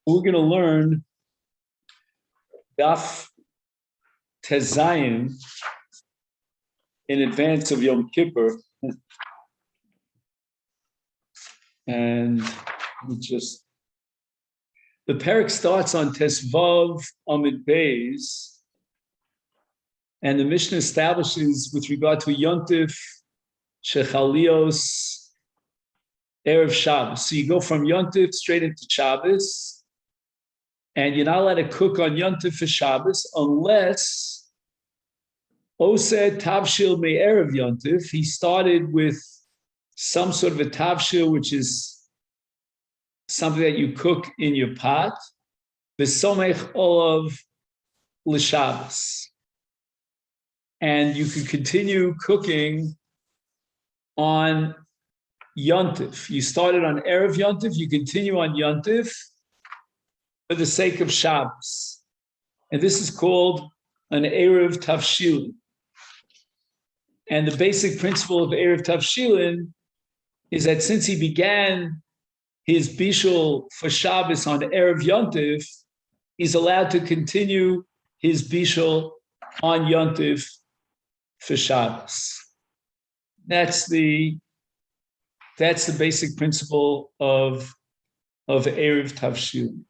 we're going to learn Daf Tezayin in advance of Yom Kippur. And just, the parak starts on Tesvav Amid Beis, and the Mishnah establishes with regard to Yontif, Shechalios, Erev Shabbos. So you go from Yontif straight into Shabbos, and you're not allowed to cook on Yontif for Shabbos unless Oseh Tavshil Me Erev Yontif. He started with some sort of a Tavshil, which is something that you cook in your pot, V'somech Olav L'Shabbos. And you can continue cooking on Yontif. You started on Erev Yontif, you continue on Yontif for the sake of Shabbos. And this is called an Erev Tavshilin. And the basic principle of Erev Tavshilin is that since he began his bishul for Shabbos on Erev Yontif, he's allowed to continue his bishul on Yontif for Shabbos. That's the basic principle of Erev Tavshil.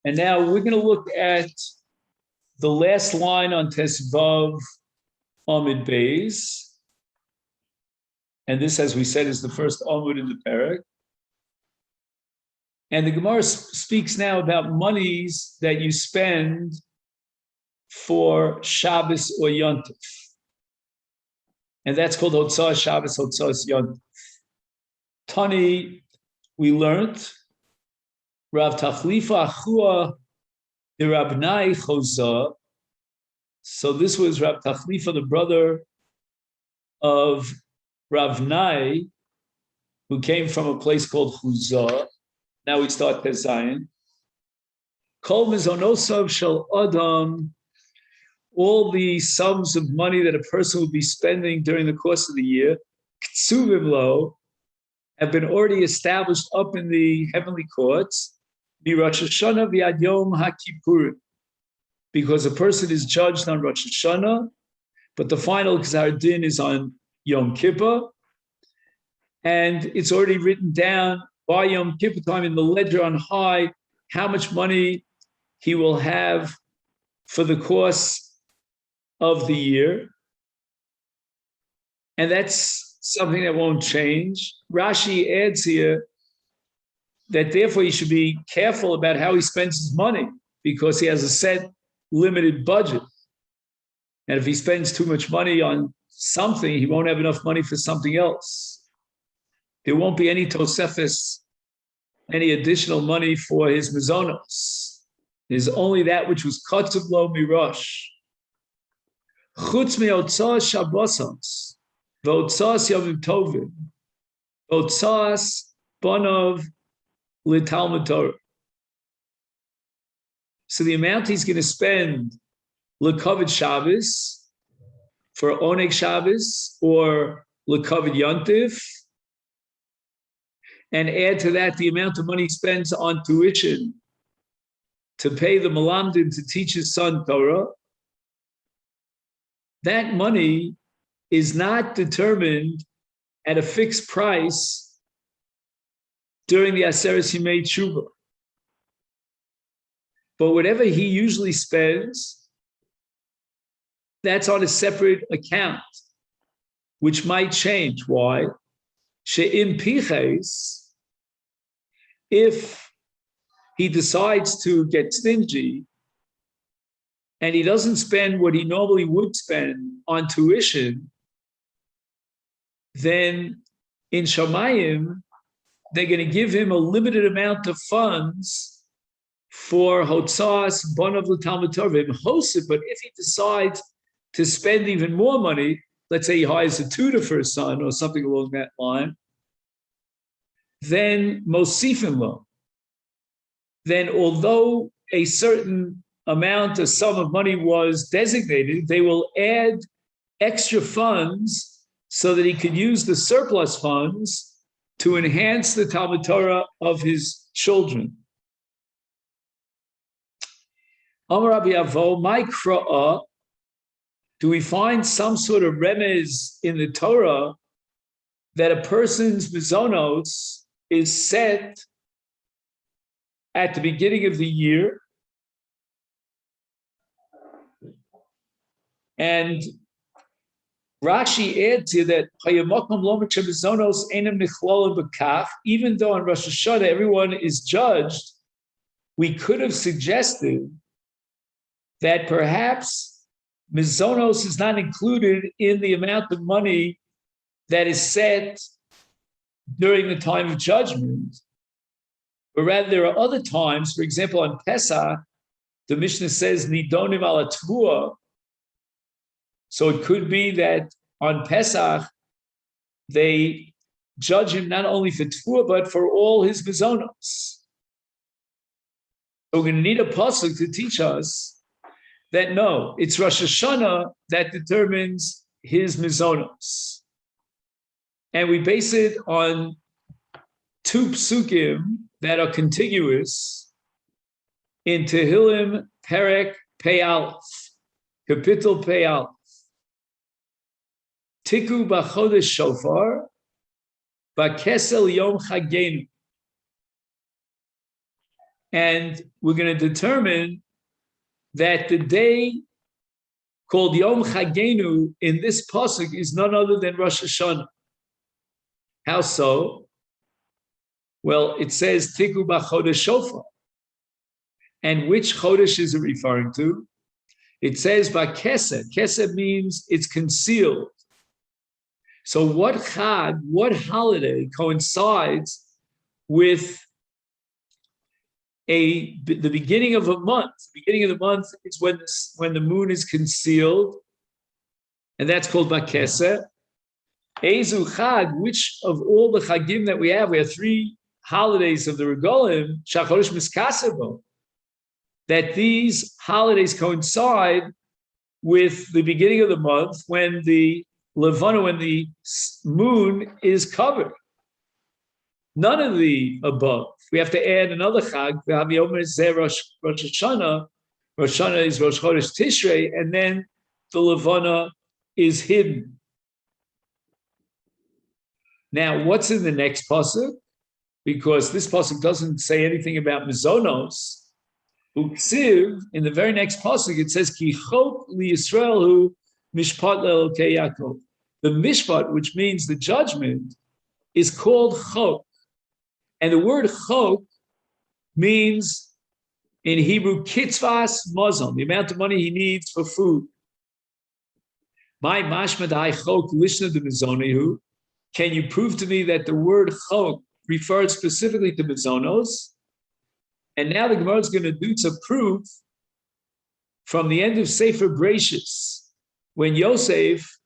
And now we're going to look at the last line on Tesvav Amid Beis. And this, as we said, is the first Amud in the parak. And the Gemara speaks now about monies that you spend for Shabbos or Yontif. And that's called Hotzah Shabbos, Hotzah Yontif. Tani, we learned, Rav Tachlifa Achua the Rabnai Chozah. So this was Rav Tachlifa, the brother of Rav Nai, who came from a place called Chuzah. Now we start Tezayin. Kol mizonosav shel adam, all the sums of money that a person will be spending during the course of the year, ktsuvim lo, have been already established up in the heavenly courts, bi Rosh Hashanah v'ad Yom HaKippurim, because a person is judged on Rosh Hashanah, but the final Gzar Din is on Yom Kippur, and it's already written down by Yom Kippur time in the ledger on high how much money he will have for the course of the year. And that's something that won't change. Rashi adds here that therefore he should be careful about how he spends his money because he has a set limited budget. And if he spends too much money on something, he won't have enough money for something else. There won't be any tosefes, any additional money for his mizonos. There's only that which was katzuv lo mirosh. Chutz me'otzas shabbosos, v'otzas yomim tovim, v'otzas bonov l'talmud Torah. So the amount he's going to spend l'kavod Shabbos, for Oneg Shabbos or l'kavod Yontif, and add to that the amount of money he spends on tuition to pay the Malamdim to teach his son Torah, that money is not determined at a fixed price during the Aseres Yimei Tshuva. But whatever he usually spends, that's on a separate account, which might change. Why? She'im piches, if he decides to get stingy and he doesn't spend what he normally would spend on tuition, then in Shamayim, they're going to give him a limited amount of funds for Hotzas, Bonav L'Talmud Torah, but if he decides to spend even more money, let's say he hires a tutor for his son or something along that line, then Mosifim lo. Then although a certain amount, a sum of money was designated, they will add extra funds so that he could use the surplus funds to enhance the Talmud Torah of his children. Amar Rabbi Avo, my kra'ah, do we find some sort of remez in the Torah that a person's mizonos is set at the beginning of the year? And Rashi adds here that even though on Rosh Hashanah everyone is judged, we could have suggested that perhaps mizonos is not included in the amount of money that is set during the time of judgment, but rather there are other times. For example, on Pesach, the Mishnah says nidonim ala tvua. So it could be that on Pesach, they judge him not only for tvua, but for all his mizonos. So we're going to need a pasuk to teach us that no, it's Rosh Hashanah that determines his mizonos. And we base it on two psukim that are contiguous in Tehillim Perek Pei Aleph, Kapitel Pei Aleph. Tiku b'chodesh shofar, b'kesel yom chagenu. And we're going to determine that the day called Yom Chagenu in this pasuk is none other than Rosh Hashanah. How so? Well, it says Tiku b'chodesh shofar. And which chodesh is it referring to? It says b'kesed. Kesed means it's concealed. So what chag, what holiday coincides with the beginning of a month? The beginning of the month is when the moon is concealed, and that's called Bakeseh. Ezu chag, which of all the chagim that we have three holidays of the Regalim, Shachodesh Miskasebo, that these holidays coincide with the beginning of the month when the Levana, when the moon is covered. None of the above. We have to add another chag. Rosh Hashanah. Rosh Hashanah is Rosh Chodesh Tishrei, and then the Levana is hidden. Now, what's in the next pasuk? Because this pasuk doesn't say anything about mizonos. Uksiv, in the very next pasuk, it says Ki chok li Yisrael hu mishpat le'elokei Yaakov. The mishpat, which means the judgment, is called chok. And the word chok means in Hebrew kitzvas mazon, the amount of money he needs for food. My mashma dai chok lishna de mizonehu. Can you prove to me that the word chok refers specifically to mizonos? And now the Gemara is going to do to prove from the end of Sefer Bereshis, when Yosef,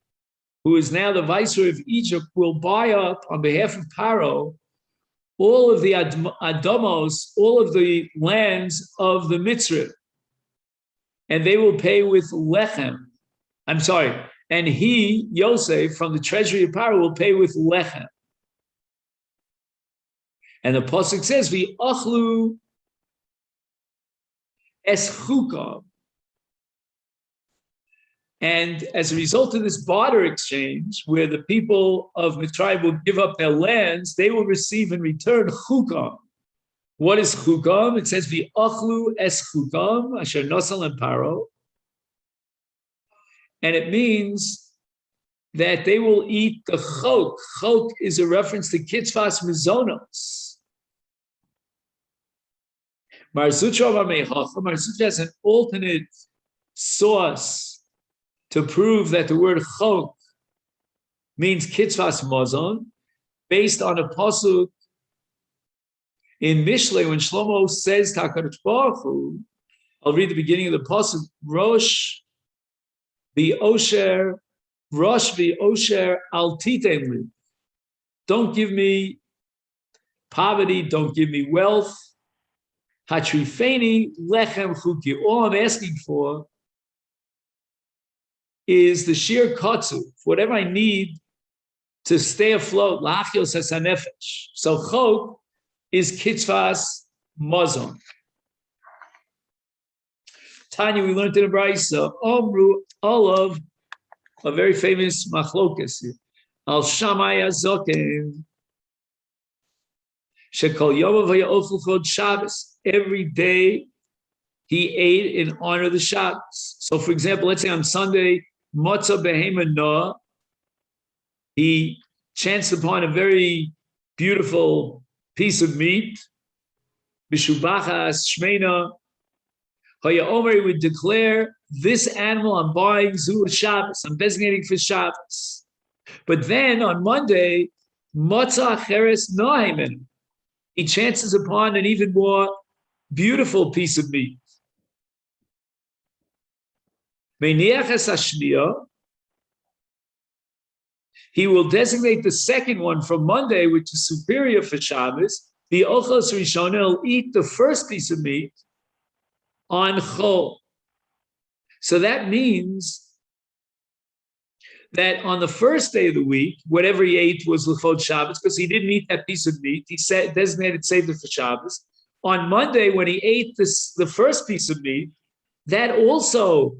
who is now the viceroy of Egypt, will buy up on behalf of Paro all of the adamos, all of the lands of the Mitzrayim, and they will pay with lechem. I'm sorry, and he, Yosef, from the treasury of Paro, will pay with lechem. And the pasuk says, "V'achlu es chukah." And as a result of this barter exchange, where the people of Mitzrayim will give up their lands, they will receive in return chukam. What is chukam? It says, "V'achlu es chukam asher nosal and paro," and it means that they will eat the chok. Chok is a reference to kitzvas mizonos. Marzucha has an alternate source to prove that the word chok means kitzvas mazon, based on a pasuk in Mishlei when Shlomo says to HaKadosh Baruch Hu, I'll read the beginning of the pasuk, Rosh v'osher al titen li. Don't give me poverty, don't give me wealth. Hatrifeni lechem chuki. All I'm asking for is the sheer katsu, whatever I need to stay afloat. Lachios hasanefesh. So chok is kitzvas mazon. Tanya, we learned in the Beitza, Omru Olav, a very famous machlokas, Al Shammai Azokim, Shekol Yom V'Ya'ofel Chod Shabbos. Every day he ate in honor of the Shabbos. So, for example, let's say on Sunday, Matzah Behema Noah, he chanced upon a very beautiful piece of meat, Bishubachas Shmeina. Haya Omer would declare, this animal I'm buying Zu Shabbos, I'm designating for Shabbos. But then on Monday, Matzah Cheres Nohemen, he chances upon an even more beautiful piece of meat. Meiniaches Hashniya, he will designate the second one from Monday, which is superior for Shabbos. The Ochos Rishonah, he'll eat the first piece of meat on Chol. So that means that on the first day of the week, whatever he ate was L'chod Shabbos, because he didn't eat that piece of meat. He said, designated saved it for Shabbos. On Monday, when he ate the first piece of meat, that also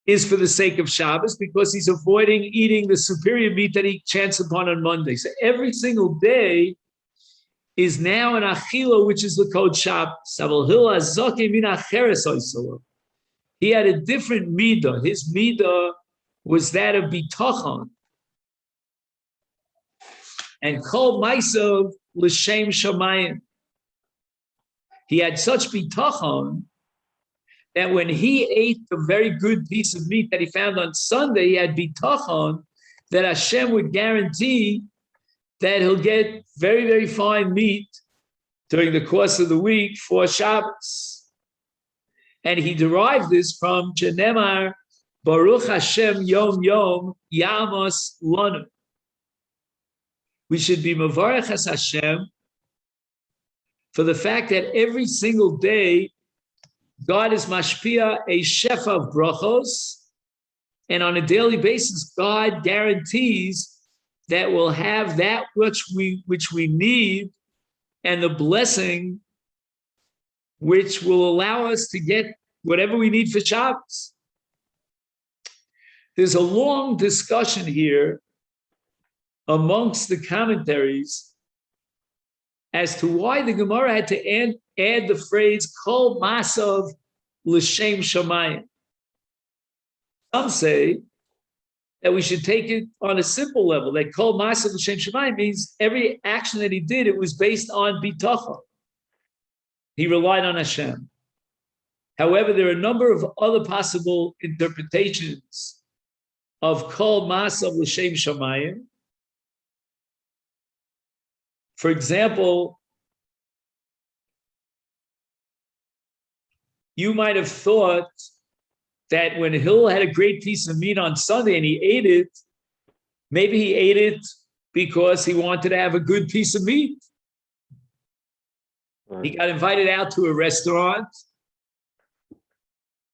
is for the sake of Shabbos, because he's avoiding eating the superior meat that he chanced upon on Monday. So every single day is now an achila, which is the code Shabbos. He had a different midah. His midah was that of bitachon, and kol ma'asav l'shem shamayim. He had such bitachon that when he ate the very good piece of meat that he found on Sunday, he had bitachon that Hashem would guarantee that he'll get very, very fine meat during the course of the week for Shabbos. And he derived this from Chenemar, Baruch Hashem Yom Yom Yamos Lanu. We should be Mavarech as Hashem for the fact that every single day God is mashpia a shefa of brachos, and on a daily basis God guarantees that we'll have that which we need, and the blessing which will allow us to get whatever we need for Shabbos. There's a long discussion here amongst the commentaries as to why the Gemara had to add the phrase Kol Masav L'Shem Shamayim. Some say that we should take it on a simple level, that Kol Masav L'Shem Shamayim means every action that he did, it was based on bitachon. He relied on Hashem. However, there are a number of other possible interpretations of Kol Masav L'Shem Shamayim. For example, you might have thought that when Hill had a great piece of meat on Sunday and he ate it, maybe he ate it because he wanted to have a good piece of meat. He got invited out to a restaurant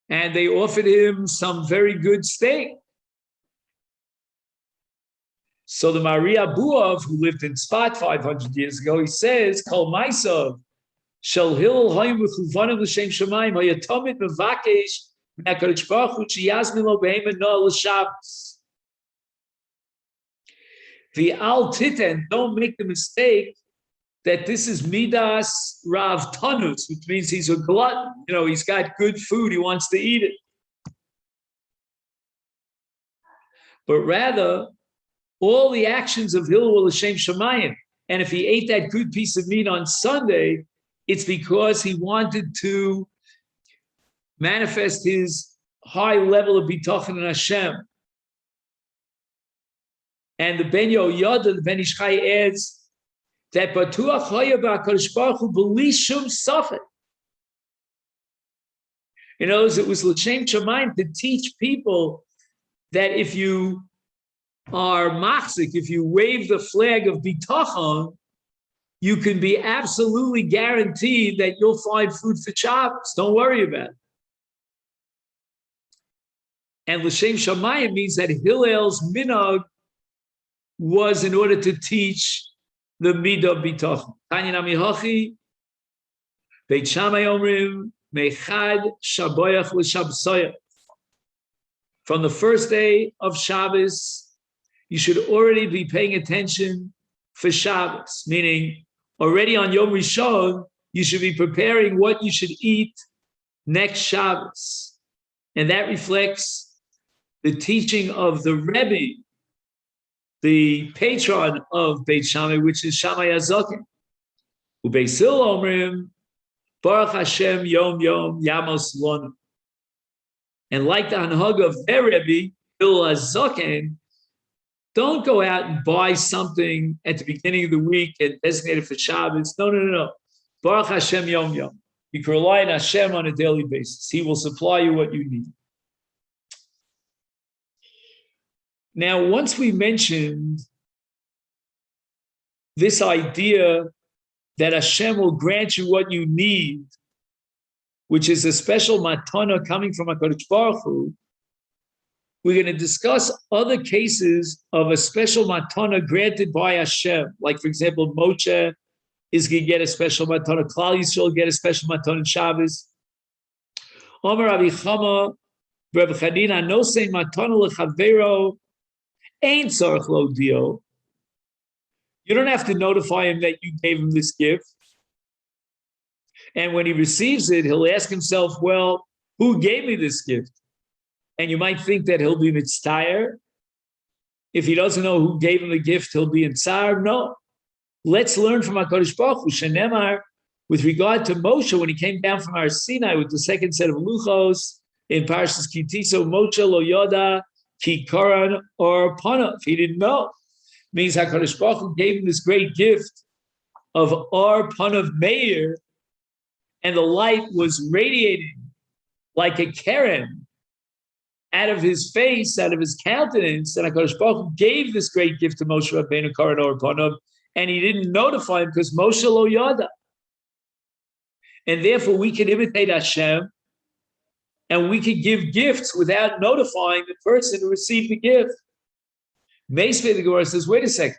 and they offered him some very good steak. So the Maria Buov, who lived in Sfat 500 years ago, he says, Kol Maisav, Shel Hil Hayim V'chuvanim L'Shem Shamayim, Hayatomit Mevakesh, Me'akadosh Baruch Hu, Sheyazmin Lo Be'emen Noah L'Shabbos. The Al Titen, don't make the mistake that this is Midas Rav Tanus, which means he's a glutton. You know, he's got good food, he wants to eat it. But rather, all the actions of Hillel L'Shem Shamayim. And if he ate that good piece of meat on Sunday, it's because he wanted to manifest his high level of bitachon in Hashem. And the Ben Yoyada, the Ben Ishchai adds that Batuach Haya B'HaKadosh Baruch Hu B'li Shum Safek. In other words, it was L'Shem Shamayim to teach people that if you are machzik, if you wave the flag of bitachon, you can be absolutely guaranteed that you'll find food for Shabbos. Don't worry about it. And L'Shem Shamayim means that Hillel's minhag was in order to teach the midah bitachon. Tanya nami hachi, Beit Shammai omrim, mechad shaboyach l'shabsoyach. From the first day of Shabbos, you should already be paying attention for Shabbos, meaning already on Yom Rishon, you should be preparing what you should eat next Shabbos. And that reflects the teaching of the Rebbe, the patron of Beit Shammai, which is Shammai HaZaken. Ubeisil omrim, Baruch Hashem Yom Yom Yamos Lonu. And like the Hanhag of their Rebbe, Hillel HaZaken, don't go out and buy something at the beginning of the week and designate it for Shabbos. No. Baruch Hashem Yom Yom. You can rely on Hashem on a daily basis. He will supply you what you need. Now, once we mentioned this idea that Hashem will grant you what you need, which is a special matana coming from HaKadosh Baruch Hu, we're going to discuss other cases of a special matana granted by Hashem. Like, for example, Moshe is going to get a special matana. Klal Yisrael will get a special matana in Shabbos. Omer Rabbi Chama, Rabbi Chanina, no say matana lechavero ain't tzarich lo dio. You don't have to notify him that you gave him this gift. And when he receives it, he'll ask himself, well, who gave me this gift? And you might think that he'll be mitztayer. If he doesn't know who gave him the gift, he'll be in tsar. No. Let's learn from HaKadosh Baruch Hu. Shenemar, with regard to Moshe, when he came down from Har Sinai with the second set of luchos in Parshas Kitiso, Moshe lo yoda ki koran or panav. He didn't know. Means HaKadosh Baruch Hu gave him this great gift of or panav meir, and the light was radiating like a keren out of his face, out of his countenance, and HaKadosh Baruch Hu gave this great gift to Moshe Rabbeinu Koran or Panav, and he didn't notify him because Moshe lo yada. And therefore we can imitate Hashem, and we can give gifts without notifying the person who received the gift. Masechet, the Gemara says, wait a second.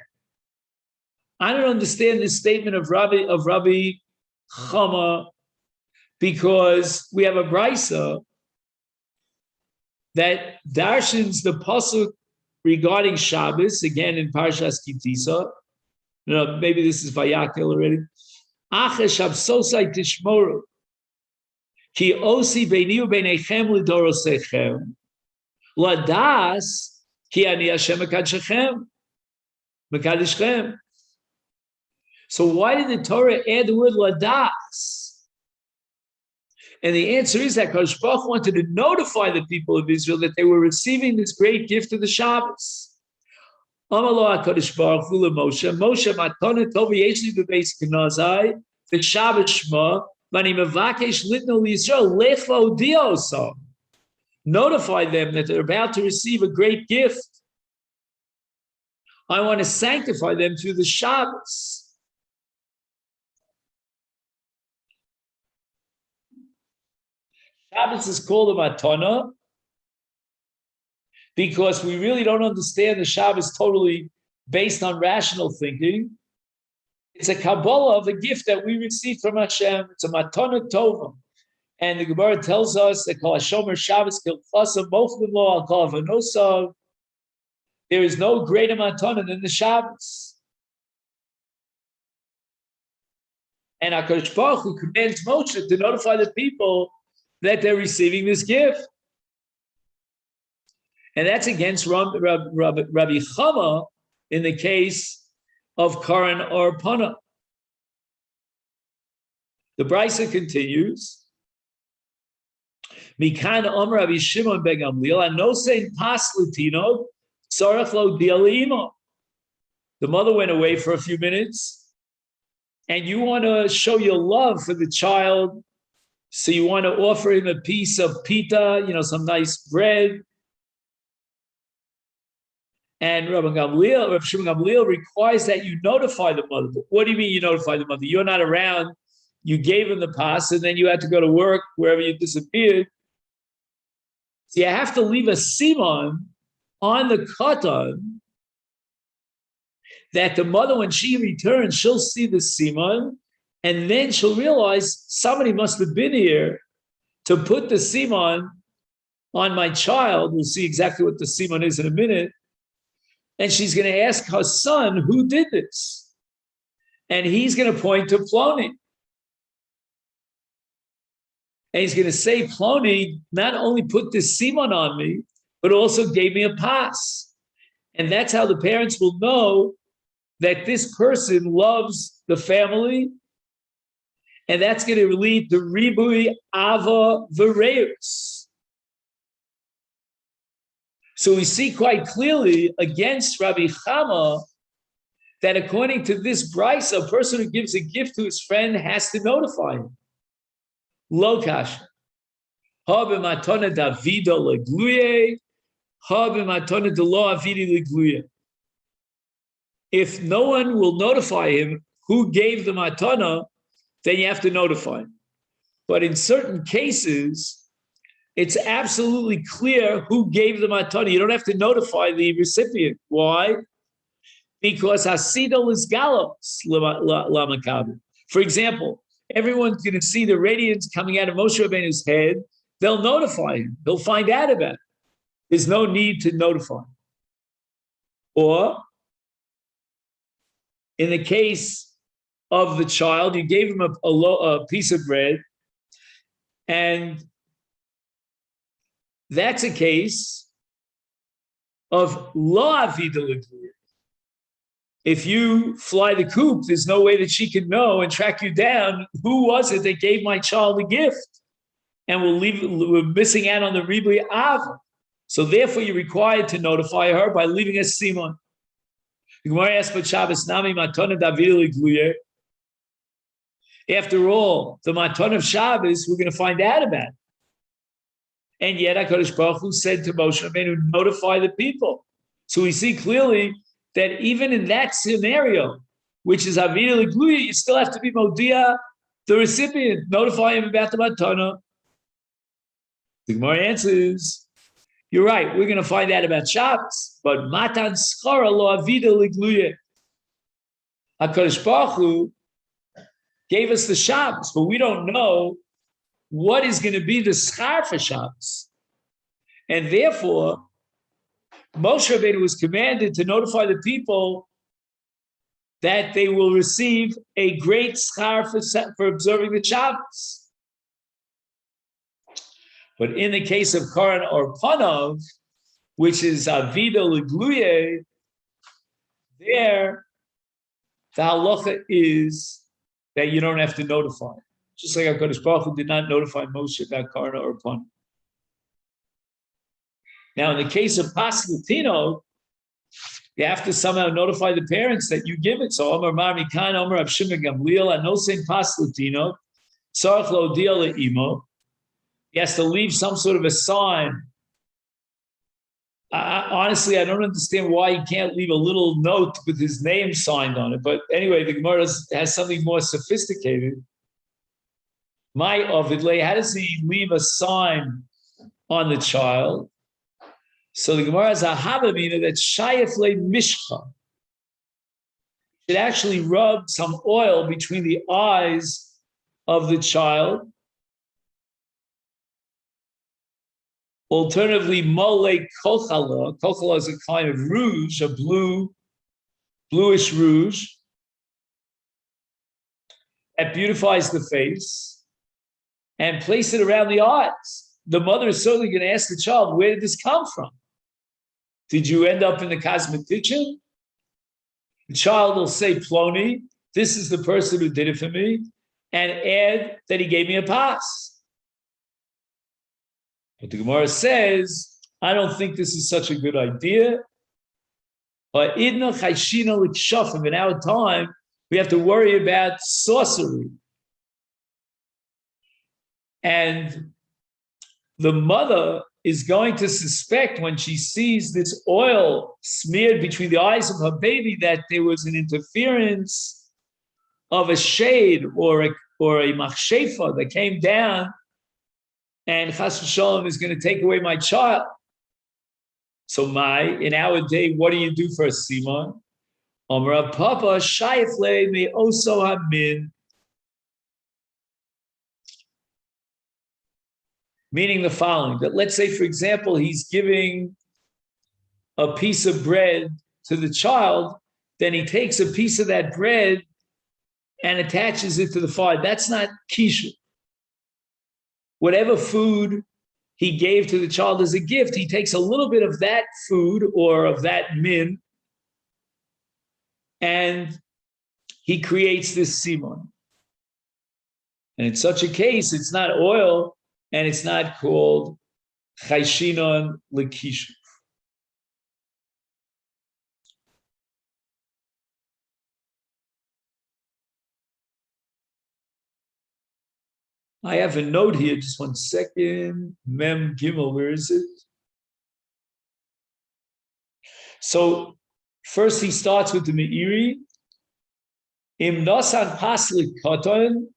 I don't understand this statement of Rabbi Chama, because we have a Beitza that darshans the pasuk regarding Shabbos, again in Parshas Kitisa. Maybe this is Vayakel already. Ache shabsosai tishmoru, ki osi beini u'beinechem l'dorosechem, ladas ki ani Hashem mekadeschem. So why did the Torah add the word ladas? And the answer is that Kadosh Baruch wanted to notify the people of Israel that they were receiving this great gift of the Shabbos. Amalo HaKadosh Baruch Hu leMoshe, Moshe matana tovi yesh li bebeis knazai, v'Shabbos shma, v'ani mevakesh litno liYisrael lech v'odiah osam. Notify them that they're about to receive a great gift. I want to sanctify them through the Shabbos. Shabbos is called a matana because we really don't understand the Shabbos totally based on rational thinking. It's a Kabbalah of a gift that we received from Hashem. It's a matana tova. And the Gemara tells us that Kol HaShomer Shabbos Kilchasa Mochlim Lo Al Kol Avanosav. There is no greater matana than the Shabbos. And HaKadosh Baruch Hu commands Moshe to notify the people that they're receiving this gift. And that's against Rabbi Chama in the case of Karan or Pana. The Beitza continues, Mikan Omer Rabbi Shimon ben Gamliel, Anosein Pas Latino, Sarach Lo Dialimo. The mother went away for a few minutes, and you want to show your love for the child. So you want to offer him a piece of pita, some nice bread. And Rabbi Shimon Gamliel requires that you notify the mother. But what do you mean you notify the mother? You're not around. You gave him the pas, and then you had to go to work wherever you disappeared. So you have to leave a siman on the katan that the mother, when she returns, she'll see the siman, and then she'll realize somebody must have been here to put the siman on my child. We'll see exactly what the siman is in a minute. And she's going to ask her son, who did this? And he's going to point to Ploni. And he's going to say, Ploni not only put this siman on me, but also gave me a pass. And that's how the parents will know that this person loves the family. And that's going to lead to ribui ava v'reus. So we see quite clearly against Rabbi Chama that according to this brisa, a person who gives a gift to his friend has to notify him. Lo kasha. Ha b'matona davida legluye, ha b'matona delo avidi legluye. If no one will notify him who gave the matana, then you have to notify him. But in certain cases, it's absolutely clear who gave the matana. You don't have to notify the recipient. Why? Because hasidol is galos lamakabu. For example, everyone's going to see the radiance coming out of Moshe Rabbeinu's head. They'll notify him. They'll find out about it. There's no need to notify him. Or in the case of the child, you gave him a piece of bread, and that's a case of lo avida legluya. If you fly the coop, there's no way that she can know and track you down. Who was it that gave my child a gift? And we're missing out on the ribui ava. So therefore, you're required to notify her by leaving a simon. The Gemara asks about Shabbos Nami Matana Davil Gluye. After all, the Matan of Shabbos, we're going to find out about it. And yet, HaKadosh Baruch Hu said to Moshe Rabbeinu, notify the people. So we see clearly that even in that scenario, which is Avida Legluya, you still have to be Modia, the recipient, notify him about the Matana. The Gemara answers, you're right, we're going to find out about Shabbos, but Matan Skara Lo Avida Legluya. HaKadosh Baruch Hu gave us the Shabbos, but we don't know what is going to be the schar for Shabbos. And therefore, Moshe Rabbeinu was commanded to notify the people that they will receive a great schar for observing the Shabbos. But in the case of Karan or Panav, which is Avida Legluye, there the halacha is that you don't have to notify. Just like HaKadosh Baruch Hu did not notify Moshe about Karna or Panav. Now, in the case of Pas Latino, you have to somehow notify the parents that you give it. So, Amar Mar Mikan, Amar Rav Shimon Gamliel, and no saying Pas Latino, Tzarech Lo Dia Le'imo. He has to leave some sort of a sign. Honestly, I don't understand why he can't leave a little note with his name signed on it. But anyway, the Gemara has something more sophisticated. My Ovidle, how does he leave a sign on the child? So the Gemara has a Havamina that Shayafle Mishcha. It actually rub some oil between the eyes of the child. Alternatively, Mole Kochala. Kochala is a kind of rouge, a bluish rouge that beautifies the face, and place it around the eyes. The mother is certainly going to ask the child, where did this come from? Did you end up in the cosmetician? The child will say, Ploni, this is the person who did it for me, and add that he gave me a pass. But the Gemara says, I don't think this is such a good idea. But in our time, we have to worry about sorcery. And the mother is going to suspect when she sees this oil smeared between the eyes of her baby that there was an interference of a shade or a machshefa that came down, and Chas v'shalom is going to take away my child. So in our day, what do you do for a simon? Amar Papa Shayfle may also have been, meaning the following: that let's say, for example, he's giving a piece of bread to the child, then he takes a piece of that bread and attaches it to the fire. That's not kishu. Whatever food he gave to the child as a gift, he takes a little bit of that food or of that min, and he creates this simon. And in such a case, it's not oil, and it's not called chayshinon lekishu. I have a note here, just 1 second. Mem Gimel, where is it? So first he starts with the Meiri. Im nosan paslik koton,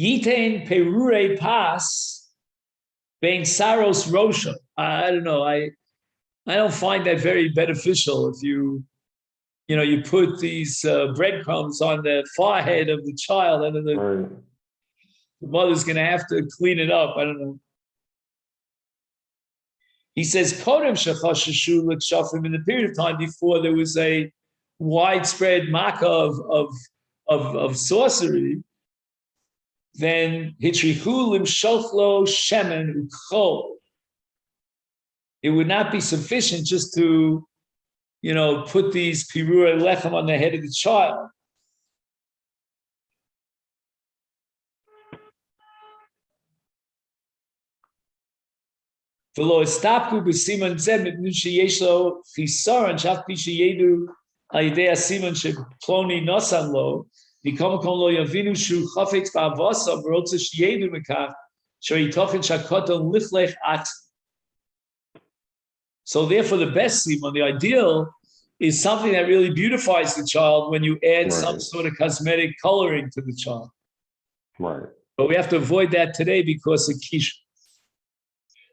yitain perure pas, bein saros rosha. I don't know. I don't find that very beneficial. If you put these breadcrumbs on the forehead of the child, and the mother's going to have to clean it up. I don't know. He says, Kodem shachashashu l'kshafim, in the period of time before there was a widespread makkah of sorcery, then hitrichu limshochlo shemen uchol. It would not be sufficient just to, put these pirurei lechem on the head of the child. V'lo estapku b'siman zeh mipnu sheyesh lo chisaron shaf pi sheyedu al yidei hasiman sheploni nosan lo v'kom lo yavinu shu chafetz ba'avasa v'rotze sheyedu mekach she'itochen shakoton lichlech atzmi. So therefore, the best simon, the ideal, is something that really beautifies the child when you add some sort of cosmetic coloring to the child. Right. But we have to avoid that today because of kish.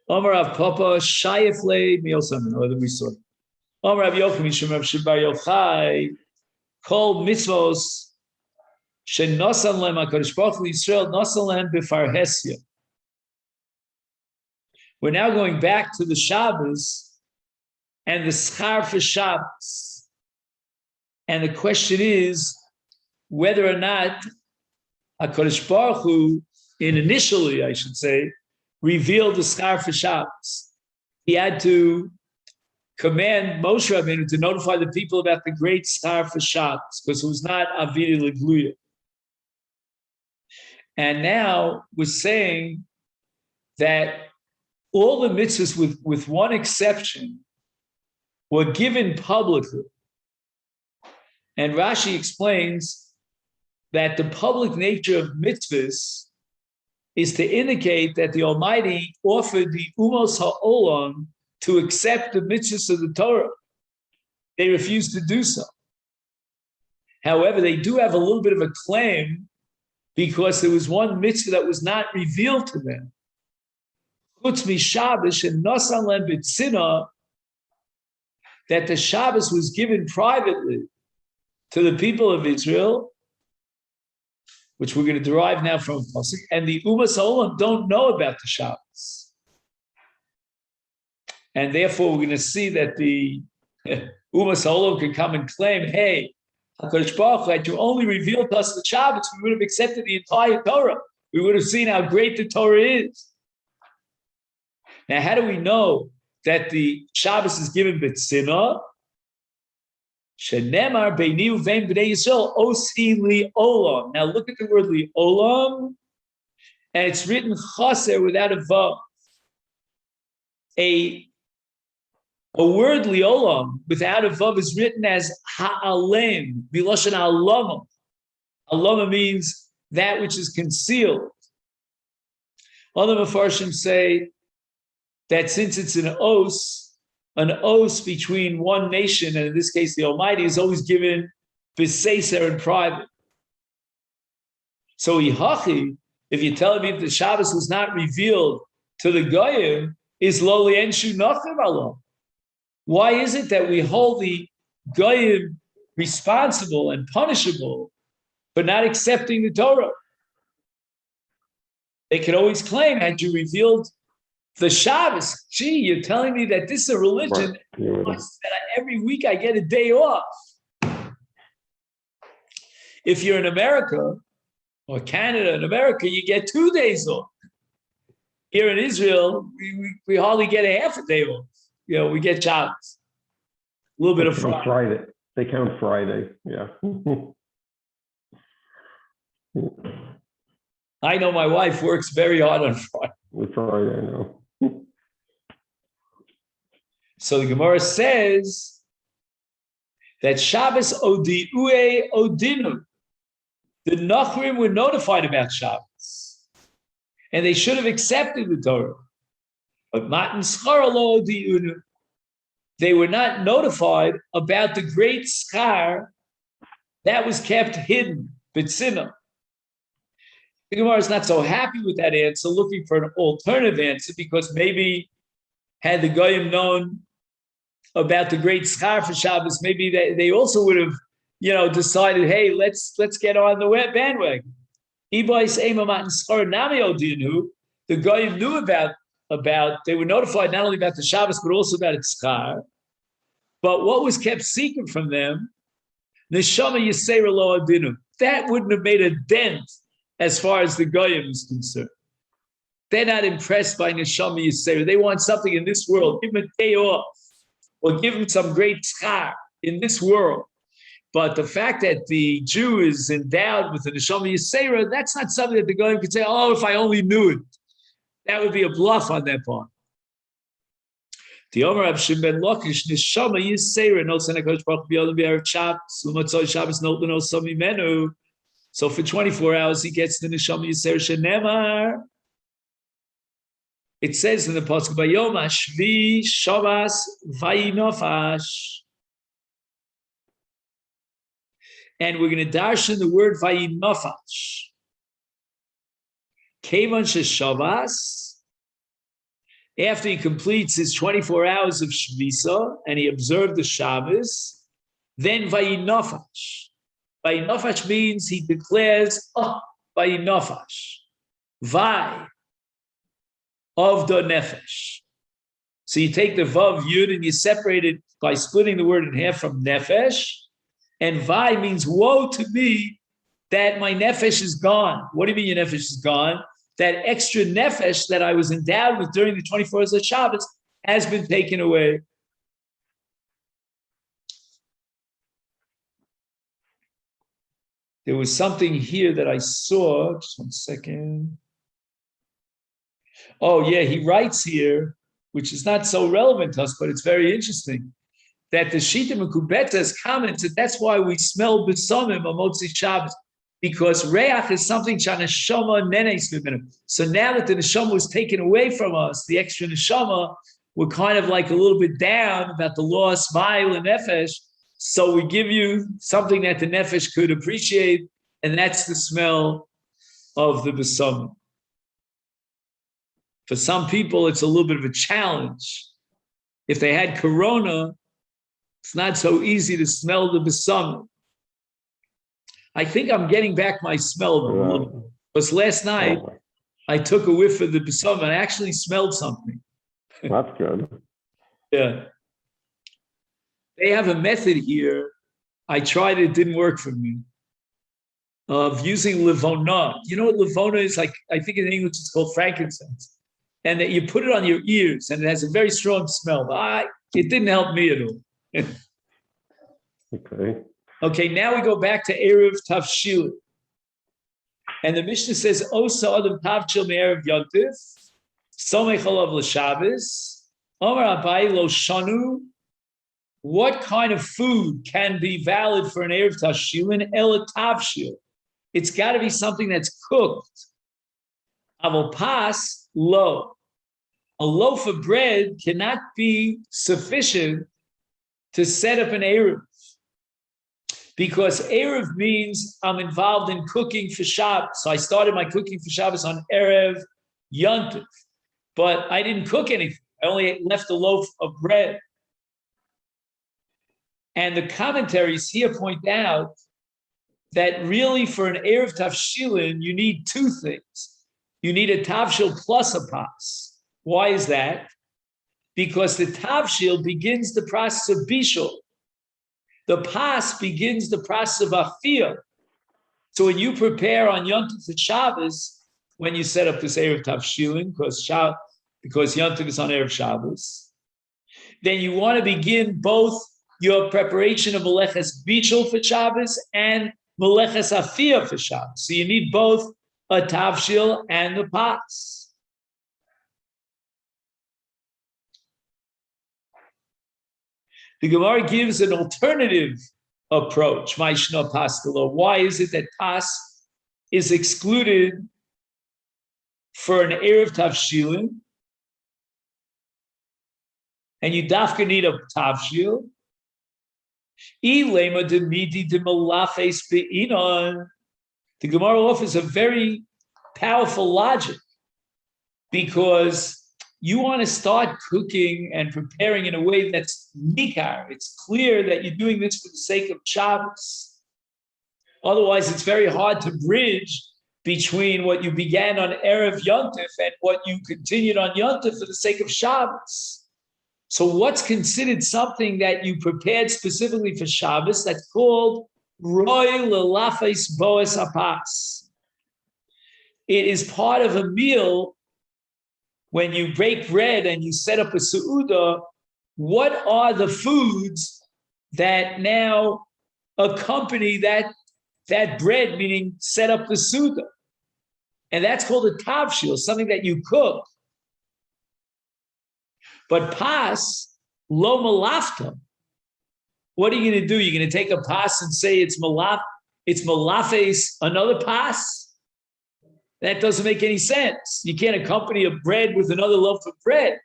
Omar Rav Papa Shayefle Miosam, or the Misor. Omar Rav Yochim Mishum Rav Shibar Yochai Kol Mitzvos Shenosan Lem HaKadosh Baruch Hu Yisrael Nosan Lem B'Farhesia. We're now going back to the Shabbos and the schar for Shabbos. And the question is whether or not HaKadosh Baruch Hu, initially, I should say, revealed the schar for Shabbos. He had to command Moshe Rabbeinu to notify the people about the great schar for Shabbos, because it was not Avidi Legluya. And now we're saying that all the mitzvahs, with one exception, were given publicly. And Rashi explains that the public nature of mitzvahs is to indicate that the Almighty offered the Umos HaOlam to accept the mitzvahs of the Torah. They refused to do so. However, they do have a little bit of a claim because there was one mitzvah that was not revealed to them. Chutz mi Shabbos and nosan lem b'tzina, that the Shabbos was given privately to the people of Israel, which we're going to derive now from Pasuk, and the Umas Ha'olam don't know about the Shabbos. And therefore, we're going to see that the Umas Ha'olam can come and claim, hey, HaKadosh Baruch Hu, had you only revealed to us the Shabbos, we would have accepted the entire Torah. We would have seen how great the Torah is. Now, how do we know that the Shabbos is given b'tzina? Shenemar beini uvein b'nei Yisrael osi li olam. Now look at the word li olam, and it's written chaser without a vav. A word li olam without a vav is written as ha'alem, biloshan alama. Alama means that which is concealed. Other Mefarshim say that since it's an os between one nation, and in this case the Almighty, is always given b'seiser in private. So ihachi, if you tell me that the Shabbos was not revealed to the Goyim, is loli enshu nachem alom. Why is it that we hold the Goyim responsible and punishable for not accepting the Torah. They could always claim, had you revealed the Shabbos, gee, you're telling me that this is a religion that every week I get a day off. If you're in America or Canada and America, you get 2 days off. Here in Israel, we hardly get a half a day off. We get Shabbos. A little bit of Friday. They count Friday, yeah. I know my wife works very hard on Friday. With Friday, I know. So the Gemara says that Shabbos odi'ue odinu. The Nachrim were notified about Shabbos, and they should have accepted the Torah. But Matan Schar lo odi'unu. They were not notified about the great schar that was kept hidden, B'tzina. The Gemara is not so happy with that answer, looking for an alternative answer, because maybe had the Goyim known about the great schar for Shabbos, maybe they also would have, decided, hey, let's get on the bandwagon. The Goyim knew about, they were notified not only about the Shabbos, but also about its schar. But what was kept secret from them, Neshama Yisera Lo Adinu, that wouldn't have made a dent as far as the Goyim is concerned. They're not impressed by Neshama Yisera. They want something in this world. Give them a day off, or give them some great schar in this world. But the fact that the Jew is endowed with the Neshama Yisera, that's not something that the Goyim could say, oh, if I only knew it. That would be a bluff on their part. The Omer Rab Shimon ben Lakish, Neshama Yisera, no Senekosh Baruch B'Yodem B'Erev Shabbos, Umatzoi Shabbos Nolten O Sami Menu. So for 24 hours, he gets the Neshama Yisera Shenemar. It says in the Pasuk, Vayom Hashvi Shabbos Vayinofash. And we're going to darshan the word Vayinofash. Kevan Shabbos. After he completes his 24 hours of Shvisa and he observed the Shabbos, then Vayinofash. Vayinofash means he declares, Vayinofash. Vay of the Nefesh. So you take the Vav Yud and you separate it by splitting the word in half from Nefesh. And Vay means, woe to me that my Nefesh is gone. What do you mean your Nefesh is gone? That extra nefesh that I was endowed with during the 24 hours of Shabbos has been taken away. There was something here that I saw. Just 1 second. Oh, yeah, he writes here, which is not so relevant to us, but it's very interesting, that the Shita Mekubeta has commented that's why we smell besamim on Motzi Shabbos. Because reach is something shaneshama nenes b'minum. So now that the neshama was taken away from us, the extra neshama, we're kind of like a little bit down about the lost vayil and nefesh. So we give you something that the nefesh could appreciate, and that's the smell of the besamim. For some people, it's a little bit of a challenge. If they had corona, it's not so easy to smell the besamim. I think I'm getting back my smell of them a little bit. Because last night, I took a whiff of the besamim and I actually smelled something. That's good. Yeah. They have a method here. I tried it, didn't work for me. Of using levona. You know what levona is? Like, I think in English it's called frankincense. And that you put it on your ears and it has a very strong smell. But it didn't help me at all. Okay. Okay, now we go back to Erev Tavshil. And the Mishnah says, Osa Adam Tavshil Me'erev Yontif, Somech Olav L'Shabbos, Omar Abai Lo Shanu. What kind of food can be valid for an Erev Tavshil in El Tavshil? It's got to be something that's cooked. Aval Pas Lo. A loaf of bread cannot be sufficient to set up an Erev. Because Erev means I'm involved in cooking for Shabbos. So I started my cooking for Shabbos on Erev Yontif. But I didn't cook anything. I only left a loaf of bread. And the commentaries here point out that really for an Erev Tavshilin, you need two things. You need a Tavshil plus a Pas. Why is that? Because the Tavshil begins the process of Bishul. The Pas begins the process of Afir. So when you prepare on Yom Tov and Shabbos, when you set up this Erev Tavshilin, because Yom Tov is on Erev Shabbos, then you want to begin both your preparation of Meleches Bishul for Shabbos and Meleches Afir for Shabbos. So you need both a Tavshil and the Pas. The Gemara gives an alternative approach, Maishna Paskala. Why is it that Pas is excluded for an Erev Tavshilin? And you dafka need a Tavshil. The Gemara offers a very powerful logic because you want to start cooking and preparing in a way that's nikar. It's clear that you're doing this for the sake of Shabbos. Otherwise, it's very hard to bridge between what you began on Erev Yontif and what you continued on Yontif for the sake of Shabbos. So what's considered something that you prepared specifically for Shabbos? That's called Roy Lelafes Boas Apas. It is part of a meal. When you break bread and you set up a Seudah, what are the foods that now accompany that bread, meaning set up the Seudah? And that's called a Tavshil, something that you cook. But Pas, lo malafta. What are you going to do? You're going to take a Pas and say it's malafes, another Pas? That doesn't make any sense. You can't accompany a bread with another loaf of bread.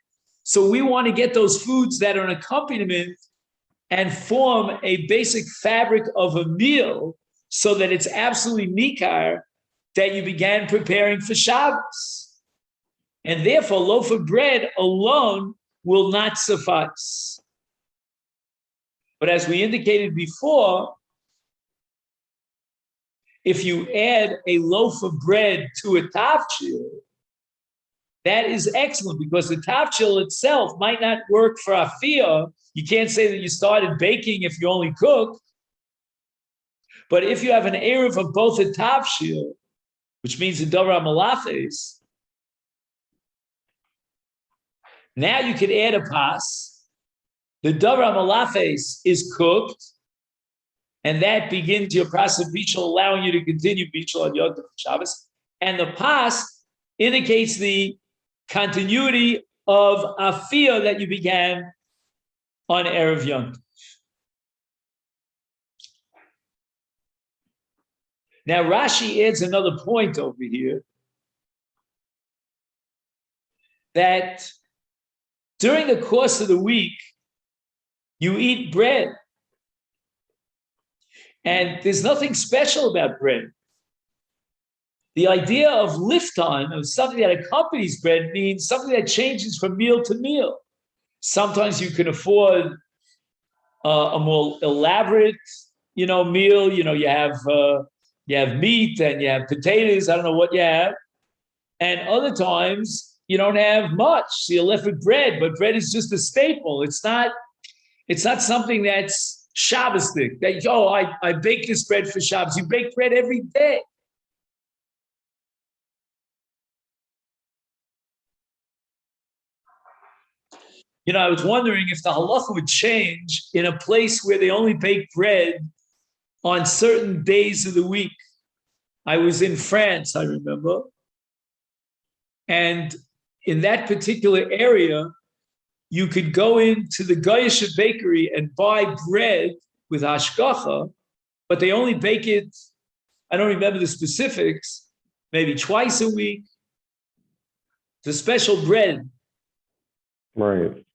So we want to get those foods that are an accompaniment and form a basic fabric of a meal so that it's absolutely nikar that you began preparing for Shabbos. And therefore, a loaf of bread alone will not suffice. But as we indicated before, if you add a loaf of bread to a tavshil, that is excellent because the tavshil itself might not work for afiyah. You can't say that you started baking if you only cook. But if you have an erev of both a tavshil, which means the davar malafes, now you can add a pas. The davar malafes is cooked, and that begins your process of bichul, allowing you to continue bichul on Yom Tov Shabbos. And the pas indicates the continuity of afiyah that you began on Erev Yom Tov. Now Rashi adds another point over here that during the course of the week, you eat bread. And there's nothing special about bread. The idea of lifton, of something that accompanies bread, means something that changes from meal to meal. Sometimes you can afford a more elaborate, meal. You have meat and you have potatoes. I don't know what you have. And other times you don't have much. So you're left with bread, but bread is just a staple. It's not something that's Shabbosdik. That, I bake this bread for Shabbos. You bake bread every day. I was wondering if the halacha would change in a place where they only bake bread on certain days of the week. I was in France, I remember. And in that particular area, you could go into the Goyish bakery and buy bread with hashgacha, but they only bake it, I don't remember the specifics, maybe twice a week. It's a special bread. Right.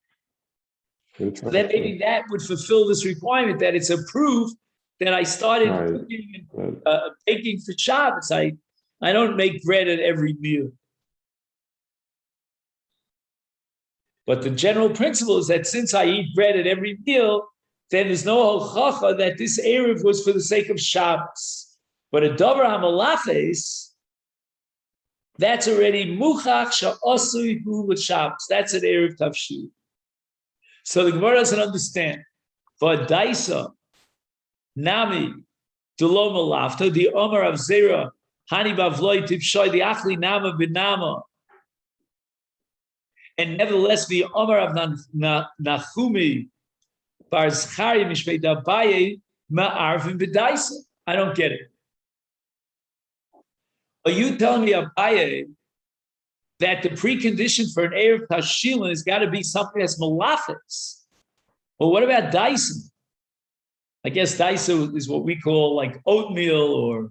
So then maybe that would fulfill this requirement that it's a proof that I started cooking and baking for Shabbos. I don't make bread at every meal. But the general principle is that since I eat bread at every meal, then there's no hochacha that this Erev was for the sake of Shabbos. But a Dover HaMalafes, that's already Muchach Sha'asui Hu L'Shabbos. That's an Erev Tavshil. So the Gemara doesn't understand. But Daisa, Nami, Delo Malafta, the Omer of Zera, Hani Bavloi Tipshoy, the Achli Nama Binama, and nevertheless the Omer of Nachumi, Bar Zchari Mishpei Dabaye, Ma'arvim B'Daisa. I don't get it. Are you telling me, Abaye, that the precondition for an Erev Tashilin has got to be something that's malachis? Well, what about Dyson? I guess Dyson is what we call like oatmeal or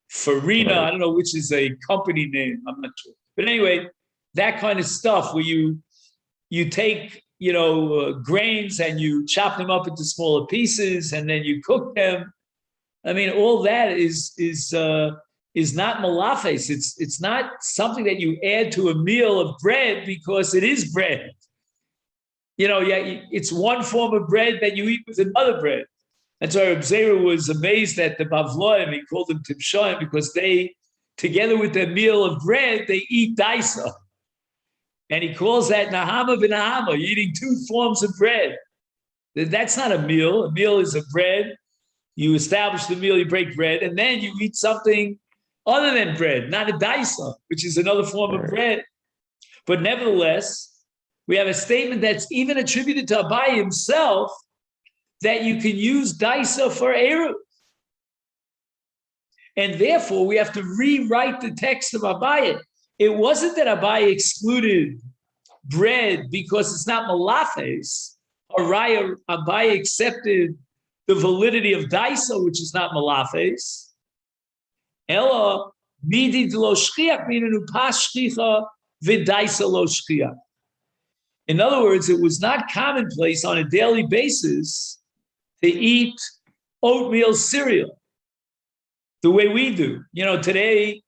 farina. I don't know which is a company name. I'm not sure. But anyway, that kind of stuff where you take grains and you chop them up into smaller pieces and then you cook them. I mean, all that is not malafes. It's not something that you add to a meal of bread because it is bread. It's one form of bread that you eat with another bread. That's why Reb Zera was amazed at the Bavloim. He called them Timshoim because they, together with their meal of bread, they eat daisa. And he calls that Nahama v'Nahama. You're eating two forms of bread. That's not a meal. A meal is a bread. You establish the meal, you break bread, and then you eat something other than bread, not a daisa, which is another form of bread. But nevertheless, we have a statement that's even attributed to Abaye himself that you can use daisa for Eruv. And therefore, we have to rewrite the text of Abaye. It wasn't that Abaye excluded bread because it's not malafes, or Raya Abaye accepted the validity of daisa, which is not malafes. Ella midi lo shchiach minenu pas shchicha v'daisa lo shchiach. In other words, it was not commonplace on a daily basis to eat oatmeal cereal the way we do. Today,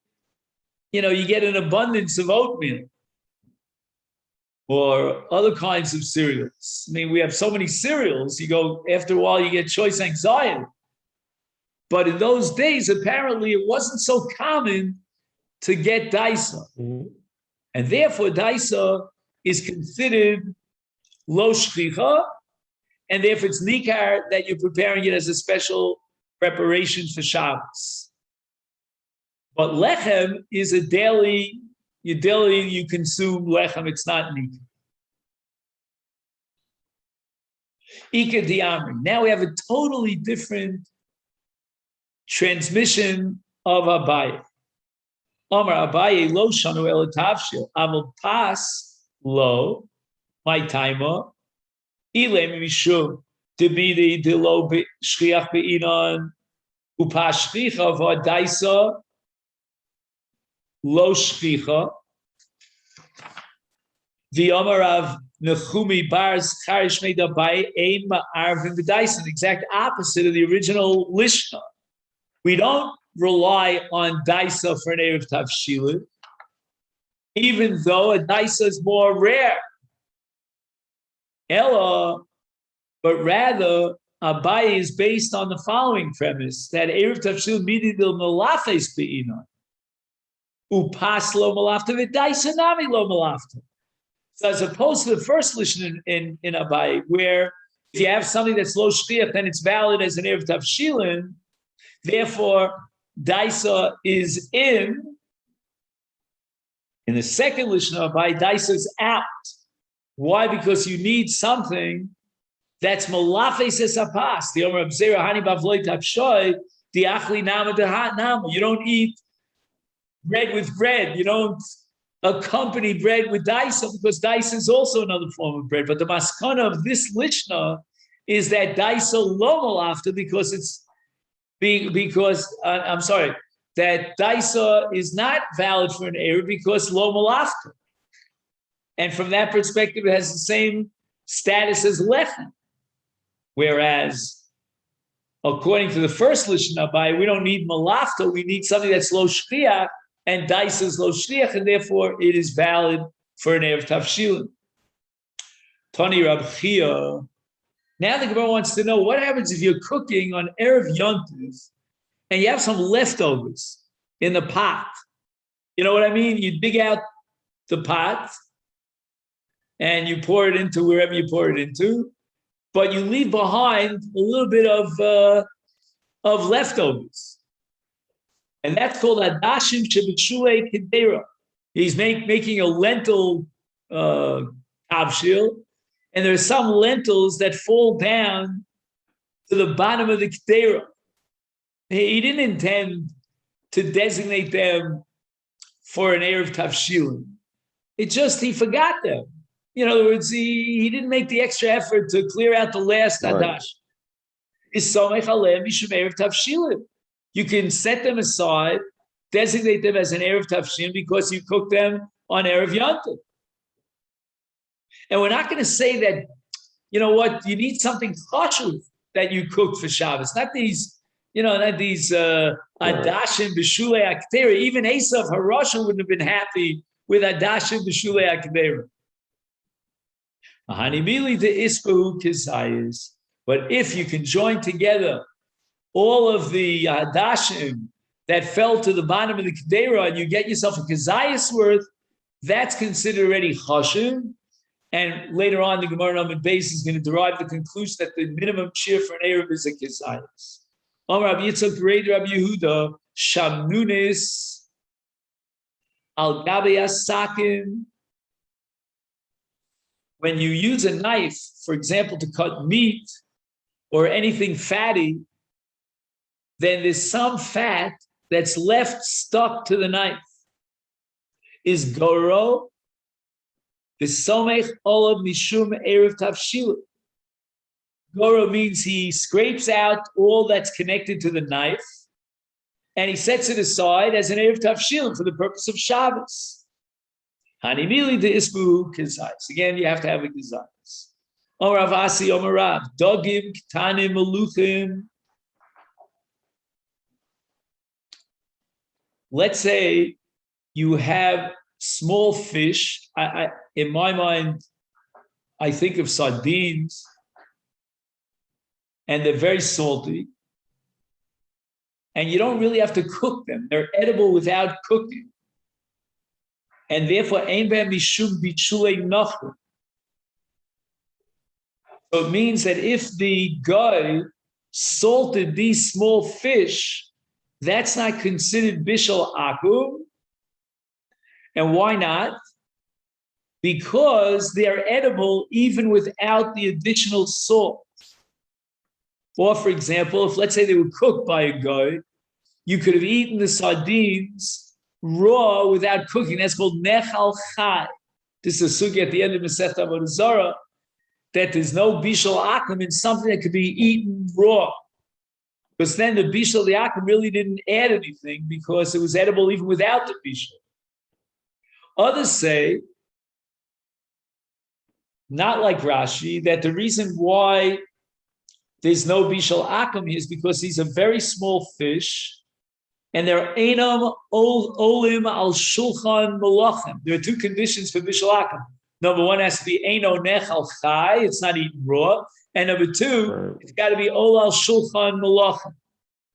you get an abundance of oatmeal or other kinds of cereals. I mean, we have so many cereals, after a while, you get choice anxiety. But in those days, apparently, it wasn't so common to get daisa. Mm-hmm. And therefore, daisa is considered lo shchicha, and therefore it's nikar that you're preparing it as a special preparation for Shabbos. But lechem is a daily, you consume lechem, it's not nikar. Ika diamri. Now we have a totally different transmission of Abaye. Omar Abaye lo shanu el tavshil. Amul pas lo, my timer, ilem mishum, debidi de lo shchiach be'inon, upas shchicha v'adaisa, lo shchicha, the Omar of Nechumi Bars Charish made Abaye ein ma'arvim v'daisa, the exact opposite of the original Lishna. We don't rely on daisa for an Erev Tavshilin, even though a daisa is more rare. Ella, but rather, Abaye is based on the following premise, that Erev Tavshilin midi del malafes be'inon. Upas lo malafta v'daisa nami lo malafta. So as opposed to the first lishon in Abaye, where if you have something that's lo shchiach, then it's valid as an Erev Tavshilin. Therefore, daisa is in the second lishon of Abaye, daisa is out. Why? Because you need something that's malafes esapas. The Omer of Zera Hani Bavloi Tapshoy, the Achli Nama Dehat Nama. You don't eat bread with bread. You don't accompany bread with daisa because daisa is also another form of bread. But the maskana of this lishna is that daisa lo malafta that daisa is not valid for an Erev because lo malafta. And from that perspective, it has the same status as lechem. Whereas, according to the first lishon Abaye, we don't need malafta, we need something that's lo shchiach, and daisa is lo shchiach, and therefore it is valid for an Erev Tavshilin. Tani Rab Chia. Now the Gemara wants to know what happens if you're cooking on Erev Yontif and you have some leftovers in the pot. You know what I mean? You dig out the pot and you pour it into wherever you pour it into, but you leave behind a little bit of leftovers. And that's called Adashim Shebetshulei Kedera. He's making a lentil kavshil, and there are some lentils that fall down to the bottom of the Kedera. He didn't intend to designate them for an Erev Tavshilin. It just, he forgot them. In other words, he didn't make the extra effort to clear out the last Adash. You can set them aside, designate them as an Erev Tavshilin because you cook them on Erev Yontif. And we're not going to say that, you know what, you need something chashuv that you cooked for Shabbos, not these, adashim b'shulei akdera. Even Esav Harasha wouldn't have been happy with adashim b'shulei akdera. But if you can join together all of the adashim that fell to the bottom of the kedera and you get yourself a kazayas worth, that's considered already chashuv. And later on, the Gemara Amud Beis is going to derive the conclusion that the minimum cheer for an Erev is a kazayas. Rabbi Yitzchak Reid Rabbi Yehuda Shamnunis Al Gabi Asakim. When you use a knife, for example, to cut meat or anything fatty, then there's some fat that's left stuck to the knife. Is goro the somech olav mishum erev tavshil. Goro means he scrapes out all that's connected to the knife, and he sets it aside as an erev tavshil for the purpose of Shabbos. Hanimili de isbu kizayis. Again, you have to have a kizayis. Omar Avasi, Omar Rav, dogim ktanim maluchim. Let's say you have small fish. In my mind, I think of sardines, and they're very salty. And you don't really have to cook them. They're edible without cooking. And therefore, ein behem mishum bichulei nachum. So it means that if the guy salted these small fish, that's not considered bishul akum. And why not? Because they're edible even without the additional salt. Or, for example, if let's say they were cooked by a guy, you could have eaten the sardines raw without cooking. That's called nechal chai. This is a sugi at the end of Masechet Avodah Zarah, that there's no bishul akum in something that could be eaten raw. Because then the bishul, the akum, really didn't add anything because it was edible even without the bishul. Others say, not like Rashi, that the reason why there's no bishul akum is because these are very small fish, and they're einam olim al shulchan malachim. There are two conditions for bishul akum. Number one has to be eino nechal chai, it's not eaten raw, and number two, it's got to be ol al shulchan malachim.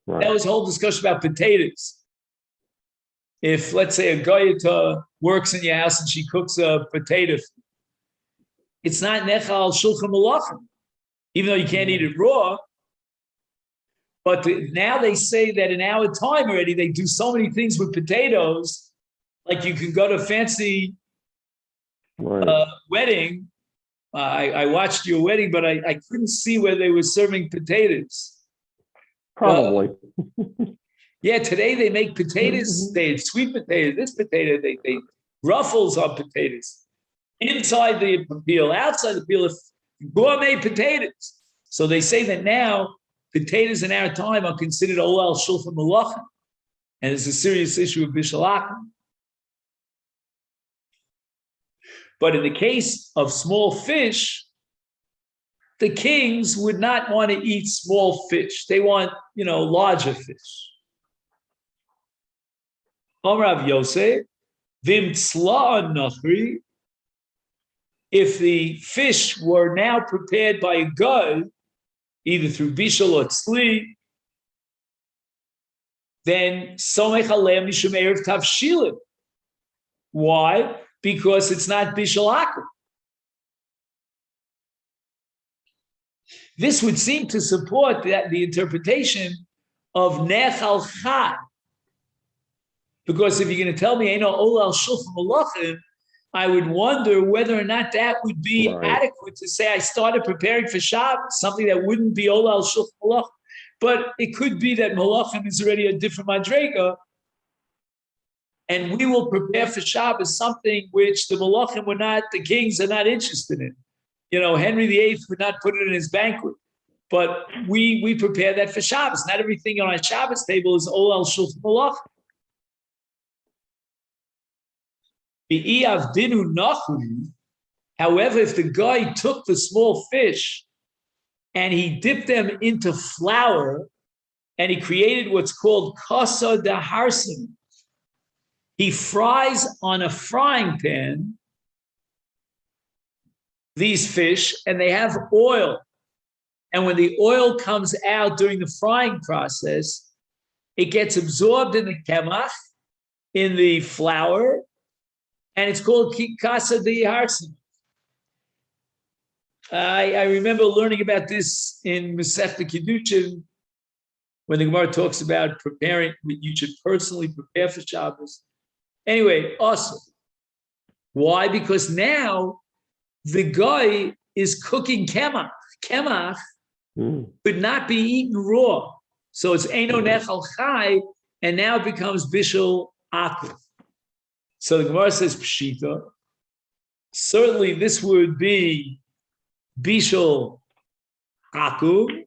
That was a whole discussion about potatoes. If, let's say, a goyita works in your house and she cooks a potato, it's not nechal al shulchan malachim, even though you can't eat it raw. But now they say that in our time already, they do so many things with potatoes, like you can go to a fancy wedding. I watched your wedding, but I couldn't see where they were serving potatoes. Probably. Yeah, today they make potatoes. They have sweet potatoes. This potato, they ruffles on potatoes. Inside the peel, outside the peel, gourmet potatoes. So they say that now potatoes in our time are considered olal shulchan malachim, and it's a serious issue of bishul akum. But in the case of small fish, the kings would not want to eat small fish. They want, larger fish. Rav Yosef, vim tzla nachri. If the fish were now prepared by a guy, either through bishul or tzli, then somech aleh mishum erev tavshilin. Why? Because it's not bishul akum. This would seem to support the interpretation of nechal chad. Because if you're going to tell me Eino Ola al Shulchan Malachim, I would wonder whether or not that would be adequate to say I started preparing for Shabbos, something that wouldn't be Ola al Shulchan Malachim. But it could be that Malachim is already a different madrega, and we will prepare for Shabbos something which the Malachim were not, the kings are not interested in. Henry VIII would not put it in his banquet. But we prepare that for Shabbos. Not everything on our Shabbos table is Ola al Shulchan Malachim. However, if the guy took the small fish and he dipped them into flour and he created what's called kasa da harsin, he fries on a frying pan these fish and they have oil. And when the oil comes out during the frying process, it gets absorbed in the kemach, in the flour, and it's called kasa de harsin. I remember learning about this in Masechet Kiddushin when the Gemara talks about preparing. You should personally prepare for Shabbos. Anyway, awesome. Why? Because now the guy is cooking kemach. Kemach could not be eaten raw, so it's eino nechal chai, and now it becomes bishul akum. So the Gemara says pshita. Certainly, this would be bishul akum,